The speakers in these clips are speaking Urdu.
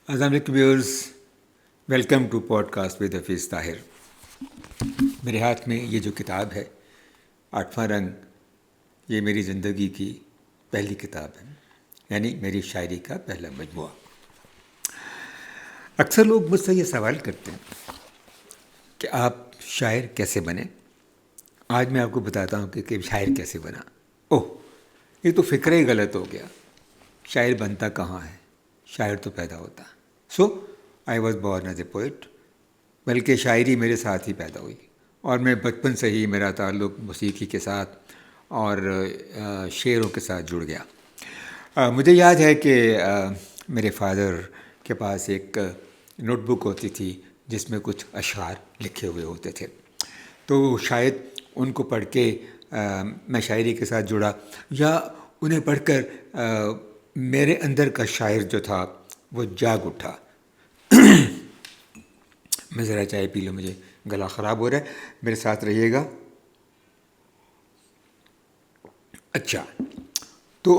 السلام علیکم viewers, welcome to podcast with Hafeez Tahir. میرے ہاتھ میں یہ جو کتاب ہے آٹھواں رنگ، یہ میری زندگی کی پہلی کتاب ہے، یعنی میری شاعری کا پہلا مجموعہ۔ اکثر لوگ مجھ سے یہ سوال کرتے ہیں کہ آپ شاعر کیسے بنے۔ آج میں آپ کو بتاتا ہوں کہ شاعر کیسے بنا۔ اوہ، یہ تو فکر ہی غلط ہو گیا، شاعر بنتا کہاں ہے، شاعر تو پیدا ہوتا۔ So I was born as a poet, بلکہ شاعری میرے ساتھ ہی پیدا ہوئی، اور میں بچپن سے ہی میرا تعلق موسیقی کے ساتھ اور شعروں کے ساتھ جڑ گیا۔ مجھے یاد ہے کہ میرے فادر کے پاس ایک نوٹ بک ہوتی تھی جس میں کچھ اشعار لکھے ہوئے ہوتے تھے، تو شاید ان کو پڑھ کے میں شاعری کے ساتھ جڑا، یا انہیں پڑھ کر میرے اندر کا شاعر جو تھا وہ جاگ اٹھا۔ میں ذرا چائے پی لوں، مجھے گلا خراب ہو رہا ہے، میرے ساتھ رہیے گا۔ اچھا، تو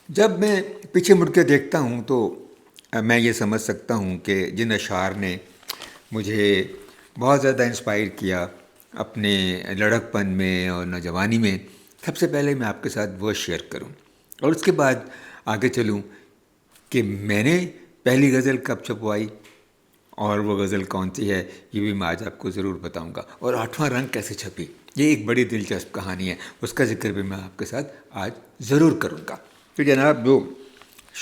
جب میں پیچھے مڑ کے دیکھتا ہوں تو میں یہ سمجھ سکتا ہوں کہ جن اشعار نے مجھے بہت زیادہ انسپائر کیا اپنے لڑک پن میں اور نوجوانی میں، سب سے پہلے میں آپ کے ساتھ وہ شیئر کروں، اور اس کے بعد آگے چلوں کہ میں نے پہلی غزل کب چھپوائی اور وہ غزل کون سی ہے، یہ بھی میں آج آپ کو ضرور بتاؤں گا، اور آٹھواں رنگ کیسے چھپی، یہ ایک بڑی دلچسپ کہانی ہے، اس کا ذکر بھی میں آپ کے ساتھ آج ضرور کروں گا۔ تو جناب، جو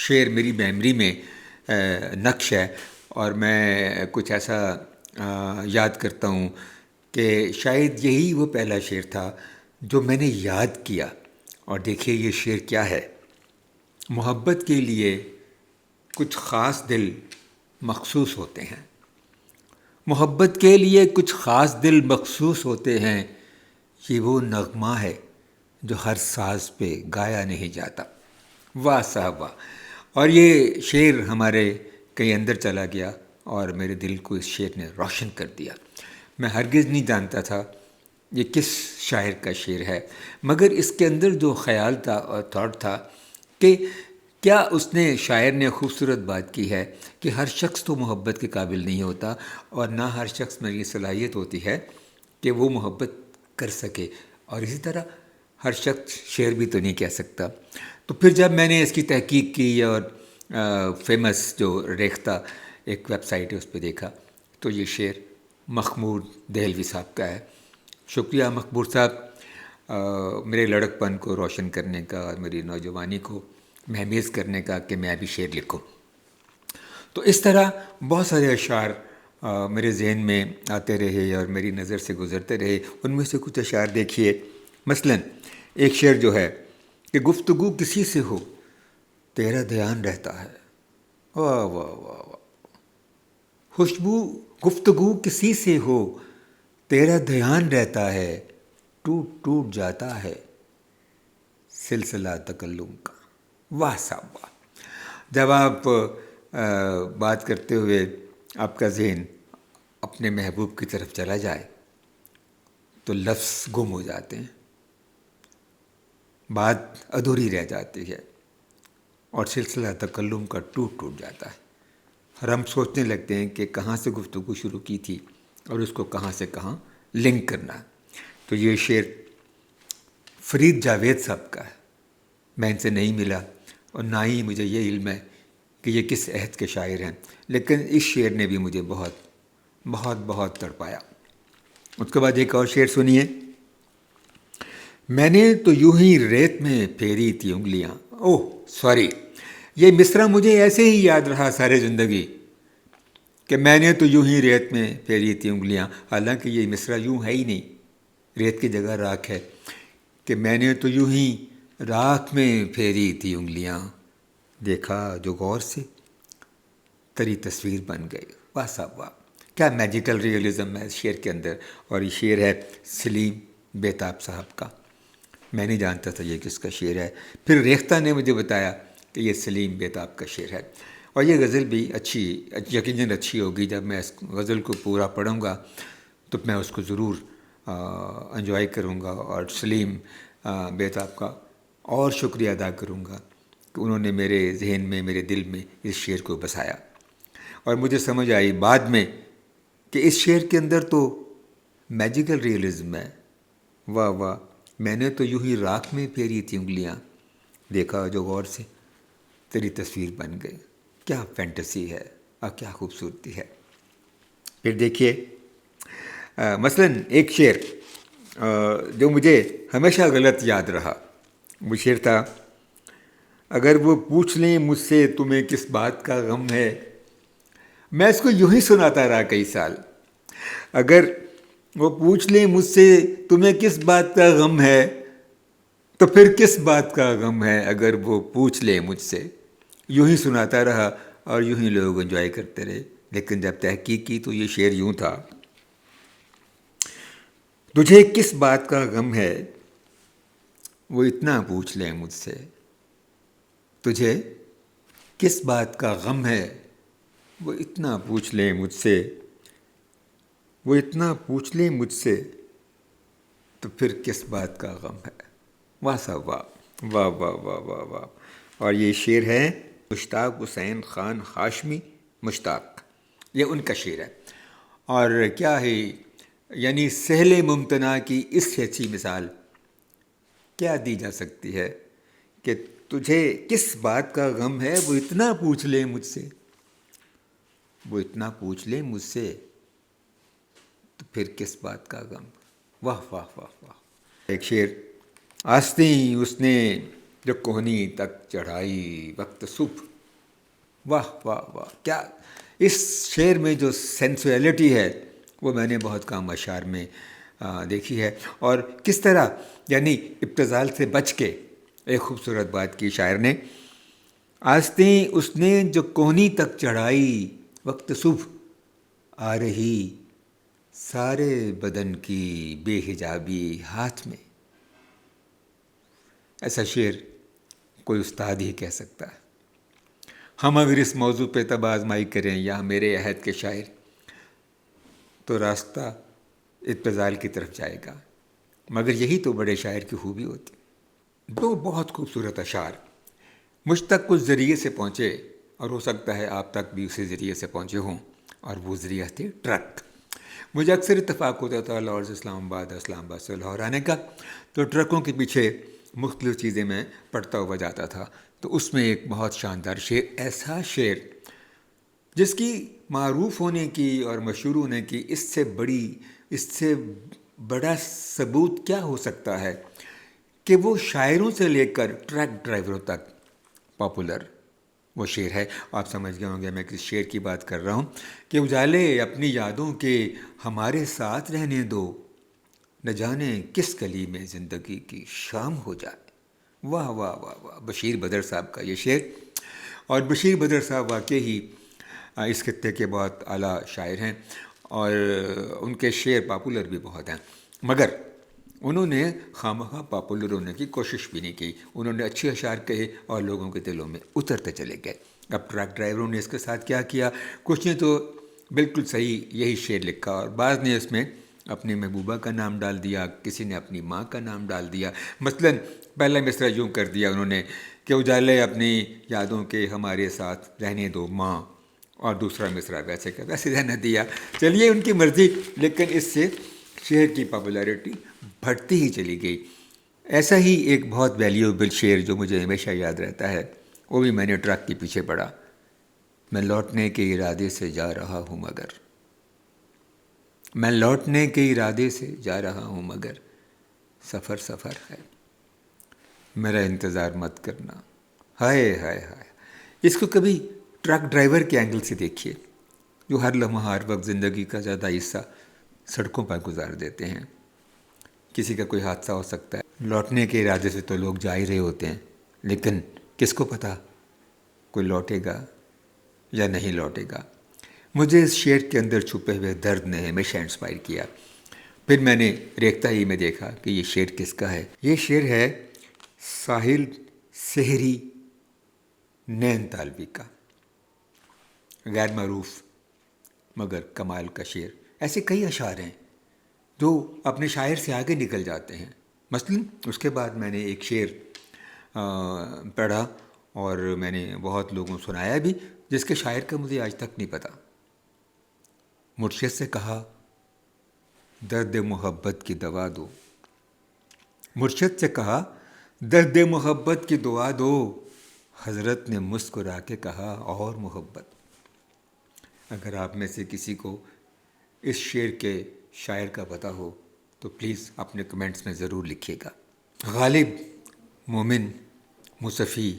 شعر میری میموری میں نقش ہے، اور میں کچھ ایسا یاد کرتا ہوں کہ شاید یہی وہ پہلا شعر تھا جو میں نے یاد کیا، اور دیکھیے یہ شعر کیا ہے۔ محبت کے لیے کچھ خاص دل مخصوص ہوتے ہیں، محبت کے لیے کچھ خاص دل مخصوص ہوتے ہیں، یہ وہ نغمہ ہے جو ہر ساز پہ گایا نہیں جاتا۔ واہ صاحب واہ! اور یہ شعر ہمارے کہیں اندر چلا گیا اور میرے دل کو اس شعر نے روشن کر دیا۔ میں ہرگز نہیں جانتا تھا یہ کس شاعر کا شعر ہے، مگر اس کے اندر جو خیال تھا اور تھاٹ تھا کہ کیا اس نے شاعر نے خوبصورت بات کی ہے کہ ہر شخص تو محبت کے قابل نہیں ہوتا، اور نہ ہر شخص میں یہ صلاحیت ہوتی ہے کہ وہ محبت کر سکے، اور اسی طرح ہر شخص شعر بھی تو نہیں کہہ سکتا۔ تو پھر جب میں نے اس کی تحقیق کی اور فیمس جو ریختہ ایک ویب سائٹ ہے اس پہ دیکھا، تو یہ شعر مخمور دہلوی صاحب کا ہے۔ شکریہ مخمور صاحب، میرے لڑک پن کو روشن کرنے کا اور میری نوجوانی کو مہمیز کرنے کا کہ میں بھی شعر لکھوں۔ تو اس طرح بہت سارے اشعار میرے ذہن میں آتے رہے اور میری نظر سے گزرتے رہے۔ ان میں سے کچھ اشعار دیکھیے، مثلاً ایک شعر جو ہے کہ گفتگو کسی سے ہو تیرا دھیان رہتا ہے، واہ واہ واہ واہ! خوشبو گفتگو کسی سے ہو تیرا دھیان رہتا ہے، ٹوٹ ٹوٹ جاتا ہے سلسلہ تکلم کا۔ واہ صاحب واہ! جب آپ بات کرتے ہوئے آپ کا ذہن اپنے محبوب کی طرف چلا جائے تو لفظ گم ہو جاتے ہیں، بات ادھوری رہ جاتی ہے، اور سلسلہ تکلم کا ٹوٹ ٹوٹ جاتا ہے، اور ہم سوچنے لگتے ہیں کہ کہاں سے گفتگو شروع کی تھی اور اس کو کہاں سے کہاں لنک کرنا۔ تو یہ شعر فرید جاوید صاحب کا ہے، میں ان سے نہیں ملا اور نہ ہی مجھے یہ علم ہے کہ یہ کس عہد کے شاعر ہیں، لیکن اس شعر نے بھی مجھے بہت بہت بہت تڑپایا۔ اس کے بعد ایک اور شعر سنیے، میں نے تو یوں ہی ریت میں پھیری تھی انگلیاں۔ اوہ سوری، یہ مصرع مجھے ایسے ہی یاد رہا سارے زندگی کہ میں نے تو یوں ہی ریت میں پھیری تھی انگلیاں، حالانکہ یہ مصرع یوں ہے ہی نہیں، ریت کی جگہ راکھ ہے، کہ میں نے تو یوں ہی راکھ میں پھیری تھی انگلیاں، دیکھا جو غور سے تری تصویر بن گئی۔ واہ صاحب واہ! کیا میجیکل ریئلزم ہے اس شعر کے اندر، اور یہ شعر ہے سلیم بیتاب صاحب کا۔ میں نہیں جانتا تھا یہ کس کا شعر ہے، پھر ریختہ نے مجھے بتایا کہ یہ سلیم بیتاب کا شعر ہے، اور یہ غزل بھی اچھی، یقیناً اچھی ہوگی۔ جب میں اس غزل کو پورا پڑھوں گا تو میں اس کو ضرور انجوائے کروں گا، اور سلیم بیتاب کا اور شکریہ ادا کروں گا کہ انہوں نے میرے ذہن میں، میرے دل میں اس شعر کو بسایا۔ اور مجھے سمجھ آئی بعد میں کہ اس شعر کے اندر تو میجیکل ریئلزم ہے. واہ واہ، میں نے تو یوں ہی راکھ میں پھیری تھی انگلیاں، دیکھا جو غور سے تیری تصویر بن گئی. کیا فینٹیسی ہے اور کیا خوبصورتی ہے. پھر دیکھیے مثلاً ایک شعر جو مجھے ہمیشہ غلط یاد رہا، وہ شعر تھا: اگر وہ پوچھ لیں مجھ سے تمہیں کس بات کا غم ہے. میں اس کو یوں ہی سناتا رہا کئی سال. اگر وہ پوچھ لیں مجھ سے تمہیں کس بات کا غم ہے، تو پھر کس بات کا غم ہے اگر وہ پوچھ لیں مجھ سے. یوں ہی سناتا رہا اور یوں ہی لوگ انجوائے کرتے رہے. لیکن جب تحقیق کی تو یہ شعر یوں تھا: تجھے کس بات کا غم ہے وہ اتنا پوچھ لیں مجھ سے. تجھے کس بات کا غم ہے وہ اتنا پوچھ لیں مجھ سے. وہ اتنا پوچھ لیں مجھ سے تو پھر کس بات کا غم ہے. واہ صاحب واہ واہ واہ واہ واہ واہ. اور یہ شعر ہے مشتاق حسین خان ہاشمی مشتاق، یہ ان کا شعر ہے. اور کیا ہے، یعنی سہل ممتنع کی اس سے اچھی مثال کیا دی جا سکتی ہے کہ تجھے کس بات کا غم ہے وہ اتنا پوچھ لے مجھ سے. وہ اتنا پوچھ لے مجھ سے تو پھر کس بات کا غم. واہ واہ واہ واہ. ایک شعر: آستیں اس نے جو کوہنی تک چڑھائی وقت صبح. واہ واہ واہ. کیا اس شعر میں جو سینسویلٹی ہے وہ میں نے بہت کم اشعار میں دیکھی ہے. اور کس طرح یعنی ابتذال سے بچ کے ایک خوبصورت بات کی شاعر نے: آستیں اس نے جو کوہنی تک چڑھائی وقت صبح آ رہی سارے بدن کی بے حجابی ہاتھ میں. ایسا شعر کوئی استاد ہی کہہ سکتا ہے. ہم اگر اس موضوع پہ تب آزمائی کریں یا میرے عہد کے شاعر، تو راستہ ابتذال کی طرف جائے گا. مگر یہی تو بڑے شاعر کی خوبی ہوتی. دو بہت خوبصورت اشعار مجھ تک کچھ ذریعے سے پہنچے، اور ہو سکتا ہے آپ تک بھی اسی ذریعے سے پہنچے ہوں، اور وہ ذریعہ تھے ٹرک. مجھے اکثر اتفاق ہوتا تھا لاہور سے اسلام آباد سے لاہور آنے کا، تو ٹرکوں کے پیچھے مختلف چیزیں میں پڑھتا ہوا جاتا تھا. تو اس میں ایک بہت شاندار شعر، ایسا شعر جس کی معروف ہونے کی اور مشہور ہونے کی اس سے بڑا ثبوت کیا ہو سکتا ہے کہ وہ شاعروں سے لے کر ٹرک ڈرائیوروں تک پاپولر وہ شعر ہے. آپ سمجھ گئے ہوں گے میں کس شعر کی بات کر رہا ہوں کہ اجالے اپنی یادوں کے ہمارے ساتھ رہنے دو، نہ جانے کس گلی میں زندگی کی شام ہو جائے. واہ واہ واہ واہ. بشیر بدر صاحب کا یہ شعر. اور بشیر بدر صاحب واقعی ہی اس خطے کے بہت اعلیٰ شاعر ہیں، اور ان کے شعر پاپولر بھی بہت ہیں. مگر انہوں نے خواہ پاپولر ہونے کی کوشش بھی نہیں کی. انہوں نے اچھے اشعار کہے اور لوگوں کے دلوں میں اترتے چلے گئے. اب ٹرک ڈرائیوروں نے اس کے ساتھ کیا کیا؟ کچھ نے تو بالکل صحیح یہی شعر لکھا، اور بعض نے اس میں اپنی محبوبہ کا نام ڈال دیا، کسی نے اپنی ماں کا نام ڈال دیا. مثلاً پہلا مصرع یوں کر دیا انہوں نے کہ اجالے اپنی یادوں کے ہمارے ساتھ رہنے دو ماں، اور دوسرا مصرع ویسے رہنے دیا. چلیے ان کی مرضی، لیکن اس سے شعر کی پاپولیرٹی بڑھتی ہی چلی گئی. ایسا ہی ایک بہت ویلیوبل شعر جو مجھے ہمیشہ یاد رہتا ہے، وہ بھی میں نے ٹرک کے پیچھے پڑھا: میں لوٹنے کے ارادے سے جا رہا ہوں مگر، میں لوٹنے کے ارادے سے جا رہا ہوں مگر سفر ہے، میرا انتظار مت کرنا. ہائے ہائے ہائے. اس کو کبھی ٹرک ڈرائیور کے اینگل سے دیکھیے، جو ہر لمحہ ہر وقت زندگی کا زیادہ حصہ سڑکوں پر گزار دیتے ہیں. کسی کا کوئی حادثہ ہو سکتا ہے، لوٹنے کے ارادے سے تو لوگ جا ہی رہے ہوتے ہیں، لیکن کس کو پتہ کوئی لوٹے گا یا نہیں لوٹے گا. مجھے اس شعر کے اندر چھپے ہوئے درد نے ہمیشہ انسپائر کیا. پھر میں نے ریختہ ہی میں دیکھا کہ یہ شعر کس کا ہے. یہ شعر ہے ساحل سحری نین تالوی کا، غیر معروف مگر کمال کا شعر. ایسے کئی اشعار ہیں جو اپنے شاعر سے آگے نکل جاتے ہیں. مثلاً اس کے بعد میں نے ایک شعر پڑھا، اور میں نے بہت لوگوں کو سنایا بھی، جس کے شاعر کا مجھے آج تک نہیں پتہ۔ مرشد سے کہا درد محبت کی دوا دو، مرشد سے کہا درد محبت کی دعا دو، حضرت نے مسکرا کے کہا اور محبت۔ اگر آپ میں سے کسی کو اس شعر کے شاعر کا پتہ ہو تو پلیز اپنے کمنٹس میں ضرور لکھیے گا۔ غالب، مومن، مصفی،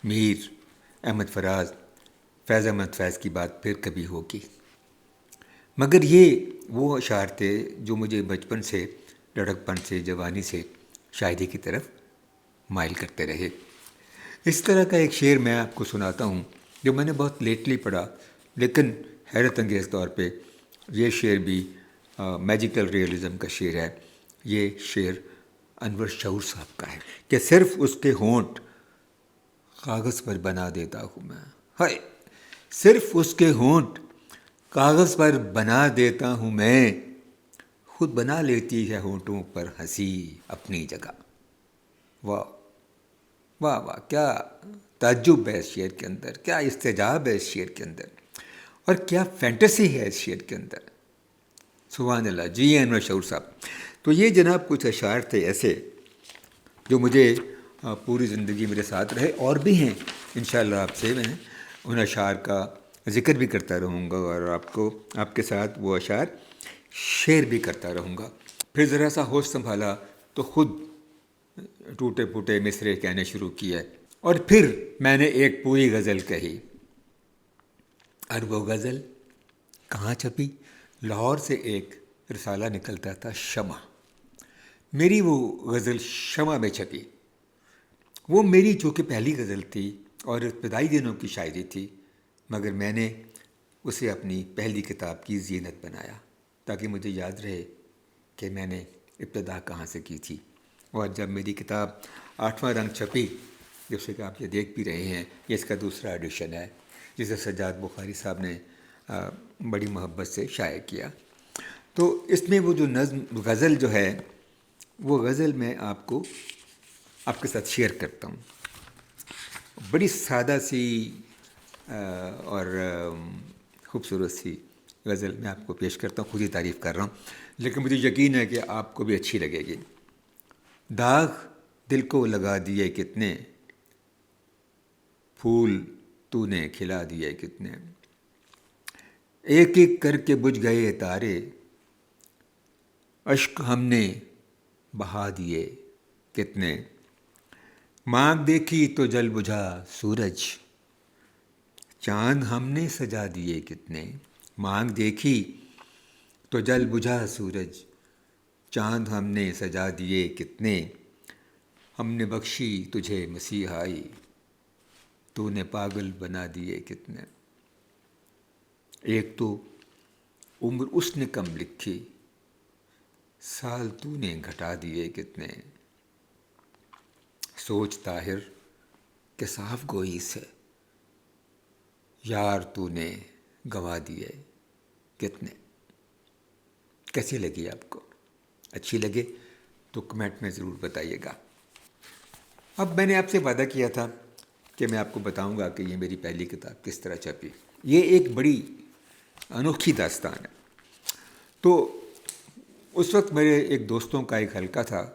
میر، احمد فراز، فیض احمد فیض کی بات پھر کبھی ہوگی، مگر یہ وہ اشعار تھے جو مجھے بچپن سے، لڑکپن سے، جوانی سے شاعری کی طرف مائل کرتے رہے۔ اس طرح کا ایک شعر میں آپ کو سناتا ہوں جو میں نے بہت لیٹلی پڑھا، لیکن حیرت انگیز طور پہ یہ شعر بھی میجیکل ریئلزم کا شعر ہے۔ یہ شعر انور شعور صاحب کا ہے کہ صرف اس کے ہونٹ کاغذ پر بنا دیتا ہوں میں، ہائے، صرف اس کے ہونٹ کاغذ پر بنا دیتا ہوں میں، خود بنا لیتی ہے ہونٹوں پر ہنسی اپنی جگہ۔ واہ واہ واہ، کیا تعجب ہے اس شعر کے اندر، کیا استعجاب ہے اس شعر کے اندر، اور کیا فینٹیسی ہے اس شعر کے اندر۔ سبحان اللہ، جی انور شعور صاحب۔ تو یہ جناب کچھ اشعار تھے ایسے جو مجھے پوری زندگی میرے ساتھ رہے، اور بھی ہیں انشاءاللہ آپ سے میں ان اشعار کا ذکر بھی کرتا رہوں گا، اور آپ کے ساتھ وہ اشعار شیئر بھی کرتا رہوں گا۔ پھر ذرا سا ہوش سنبھالا تو خود ٹوٹے پھوٹے مصرعے کہنے شروع کیے، اور پھر میں نے ایک پوری غزل کہی، اور وہ غزل کہاں چھپی؟ لاہور سے ایک رسالہ نکلتا تھا شمع، میری وہ غزل شمع میں چھپی۔ وہ میری چونکہ پہلی غزل تھی اور ابتدائی دنوں کی شاعری تھی، مگر میں نے اسے اپنی پہلی کتاب کی زینت بنایا تاکہ مجھے یاد رہے کہ میں نے ابتدا کہاں سے کی تھی۔ اور جب میری کتاب 8واں رنگ چھپی، جیسے کہ آپ یہ دیکھ بھی رہے ہیں، یہ اس کا دوسرا ایڈیشن ہے جسے سجاد بخاری صاحب نے بڑی محبت سے شائع کیا، تو اس میں وہ جو نظم غزل جو ہے، وہ غزل میں آپ کے ساتھ شیئر کرتا ہوں۔ بڑی سادہ سی اور خوبصورت سی غزل میں آپ کو پیش کرتا ہوں، خود ہی تعریف کر رہا ہوں، لیکن مجھے یقین ہے کہ آپ کو بھی اچھی لگے گی۔ داغ دل کو لگا دیے کتنے، پھول تو نے کھلا دیے کتنے، ایک ایک کر کے بجھ گئے تارے، اشک ہم نے بہا دیے کتنے، مانگ دیکھی تو جل بجھا سورج، چاند ہم نے سجا دیے کتنے، مانگ دیکھی تو جل بجھا سورج، چاند ہم نے سجا دیے کتنے، ہم نے بخشی تجھے مسیحائی، تو نے پاگل بنا دیے کتنے، ایک تو عمر اس نے کم لکھی، سال تو نے گھٹا دیے کتنے، سوچ طاہر کہ صاف گوئی سے، یار تو نے گوا دیے کتنے۔ کیسی لگی آپ کو؟ اچھی لگے تو کمنٹ میں ضرور بتائیے گا۔ اب میں نے آپ سے وعدہ کیا تھا کہ میں آپ کو بتاؤں گا کہ یہ میری پہلی کتاب کس طرح چھپی۔ یہ ایک بڑی انوکھی داستان ہے۔ تو اس وقت میرے ایک دوستوں کا ایک حلقہ تھا،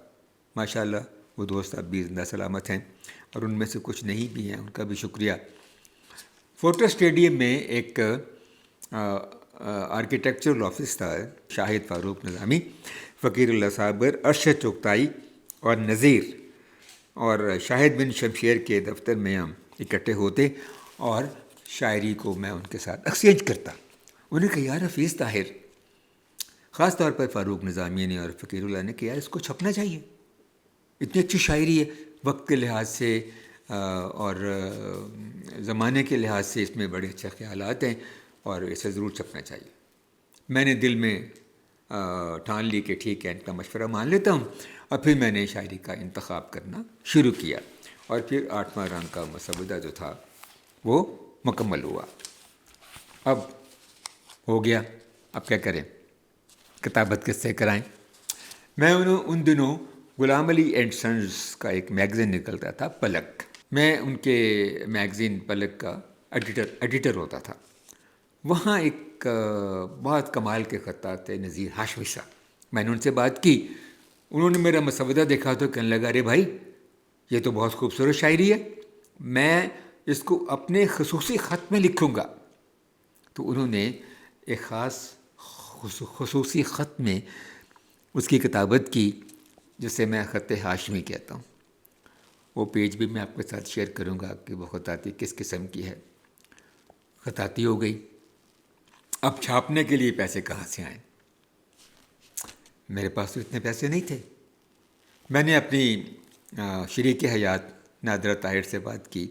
ماشاءاللہ وہ دوست اب بھی زندہ سلامت ہیں، اور ان میں سے کچھ نہیں بھی ہیں، ان کا بھی شکریہ۔ فورٹر اسٹیڈیم میں ایک آرکیٹیکچرل آفس تھا، شاہد فاروق نظامی، فقیر اللہ صابر، ارشد چغتائی اور نذیر اور شاہد بن شمشیر کے دفتر میں ہم اکٹھے ہوتے، اور شاعری کو میں ان کے ساتھ ایکسچینج کرتا۔ انہوں نے کہا یار حفیظ طاہر، خاص طور پر فاروق نظامی نے اور فقیر اللہ نے، کہ یار اس کو چھپنا چاہیے، اتنی اچھی شاعری ہے، وقت کے لحاظ سے اور زمانے کے لحاظ سے اس میں بڑے اچھے خیالات ہیں، اور اسے ضرور چھپنا چاہیے۔ میں نے دل میں ٹھان لی کہ ٹھیک ہے، ان کا مشورہ مان لیتا ہوں، اور پھر میں نے شاعری کا انتخاب کرنا شروع کیا، اور پھر 8واں رنگ کا مسودہ جو تھا وہ مکمل ہوا۔ اب ہو گیا، اب کیا کریں، کتابت کس سے کرائیں۔ میں ان دنوں غلام علی اینڈ سنز کا ایک میگزین نکلتا تھا، پلک، میں ان کے میگزین پلک کا ایڈیٹر ہوتا تھا. وہاں ایک بہت کمال کے خطاط تھے نذیر ہاشمی صاحب. میں نے ان سے بات کی. انہوں نے میرا مسودہ دیکھا تو کہنے لگا ارے بھائی یہ تو بہت خوبصورت شاعری ہے, میں اس کو اپنے خصوصی خط میں لکھوں گا. تو انہوں نے ایک خاص خصوصی خط میں اس کی کتابت کی جسے میں خط ہاشمی کہتا ہوں. وہ پیج بھی میں آپ کے ساتھ شیئر کروں گا کہ وہ خطاطی کس قسم کی ہے. خطاطی ہو گئی. اب چھاپنے کے لیے پیسے کہاں سے آئیں؟ میرے پاس تو اتنے پیسے نہیں تھے. میں نے اپنی شریک حیات نادرہ طاہر سے بات کی.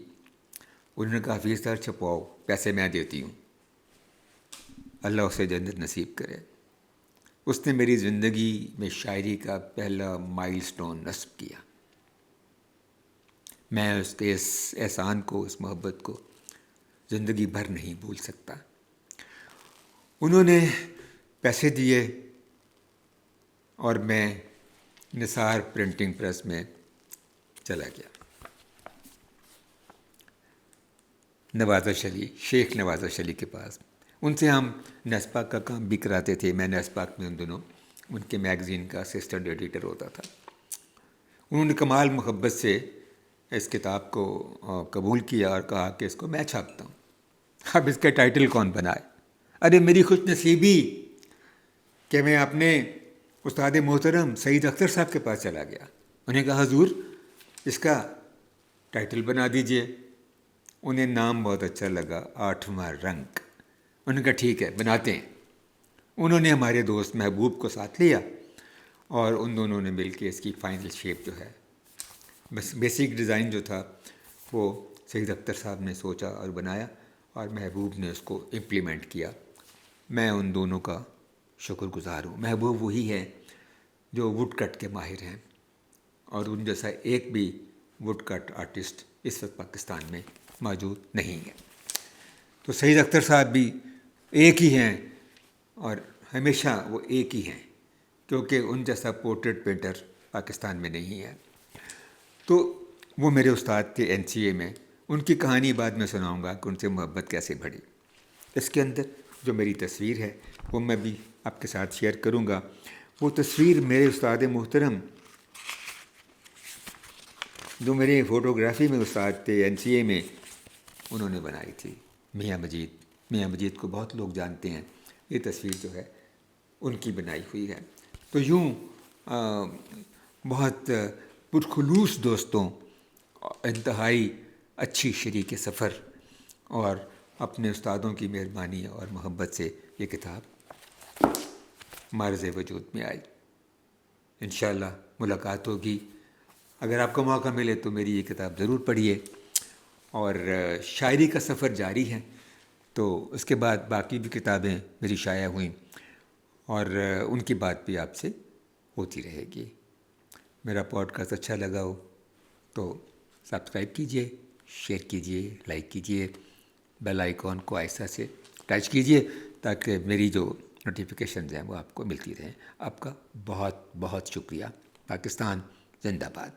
انہوں نے کہا حفیظ صاحب چھپواؤ, پیسے میں دیتی ہوں. اللہ اسے جنت نصیب کرے. اس نے میری زندگی میں شاعری کا پہلا مائل سٹون نصب کیا. میں اس کے اس احسان کو, اس محبت کو زندگی بھر نہیں بھول سکتا. انہوں نے پیسے دیے اور میں نثار پرنٹنگ پریس میں چلا گیا. نوازش علی, شیخ نوازش علی کے پاس. ان سے ہم نیسپاک کا کام بھی کراتے تھے. میں نیسپاک میں ان دنوں ان کے میگزین کا اسسٹنٹ ایڈیٹر ہوتا تھا. انہوں نے کمال محبت سے اس کتاب کو قبول کیا اور کہا کہ اس کو میں چھاپتا ہوں. اب اس کا ٹائٹل کون بنائے؟ ارے میری خوش نصیبی کہ میں اپنے استاد محترم سعید اختر صاحب کے پاس چلا گیا. انہیں کہا حضور اس کا ٹائٹل بنا دیجئے. انہیں نام بہت اچھا لگا, 8واں رنگ. انہوں نے کہا ٹھیک ہے بناتے ہیں. انہوں نے ہمارے دوست محبوب کو ساتھ لیا اور ان دونوں نے مل کے اس کی فائنل شیپ جو ہے, بس بیسک ڈیزائن جو تھا وہ سعید اختر صاحب نے سوچا اور بنایا اور محبوب نے اس کو امپلیمنٹ کیا. میں ان دونوں کا شکر گزار ہوں. محبوب وہی ہے جو ووڈ کٹ کے ماہر ہیں اور ان جیسا ایک بھی ووڈ کٹ آرٹسٹ اس وقت پاکستان میں موجود نہیں ہے. تو سعید اختر صاحب بھی ایک ہی ہیں اور ہمیشہ وہ ایک ہی ہیں کیونکہ ان جیسا پورٹریٹ پینٹر پاکستان میں نہیں ہے. تو وہ میرے استاد تھے NCA میں. ان کی کہانی بعد میں سناؤں گا کہ ان سے محبت کیسے بڑھی. اس کے اندر جو میری تصویر ہے وہ میں بھی آپ کے ساتھ شیئر کروں گا. وہ تصویر میرے استاد محترم جو میرے فوٹوگرافی میں استاد تھے NCA میں, انہوں نے بنائی تھی. میاں مجید. میاں مجید کو بہت لوگ جانتے ہیں. یہ تصویر جو ہے ان کی بنائی ہوئی ہے. تو یوں بہت پرخلوص دوستوں, انتہائی اچھی شریک سفر اور اپنے استادوں کی مہربانی اور محبت سے یہ کتاب معرض وجود میں آئی. انشاءاللہ ملاقات ہوگی. اگر آپ کو موقع ملے تو میری یہ کتاب ضرور پڑھیے. اور شاعری کا سفر جاری ہے تو اس کے بعد باقی بھی کتابیں میری شائع ہوئیں اور ان کی بات بھی آپ سے ہوتی رہے گی. میرا پوڈ کاسٹ اچھا لگا ہو تو سبسکرائب کیجئے, شیئر کیجئے, لائک کیجئے, بیل آئیکن کو آہستہ سے ٹچ کیجئے تاکہ میری جو نوٹیفیکیشنز ہیں وہ آپ کو ملتی رہیں. آپ کا بہت بہت شکریہ. پاکستان زندہ باد.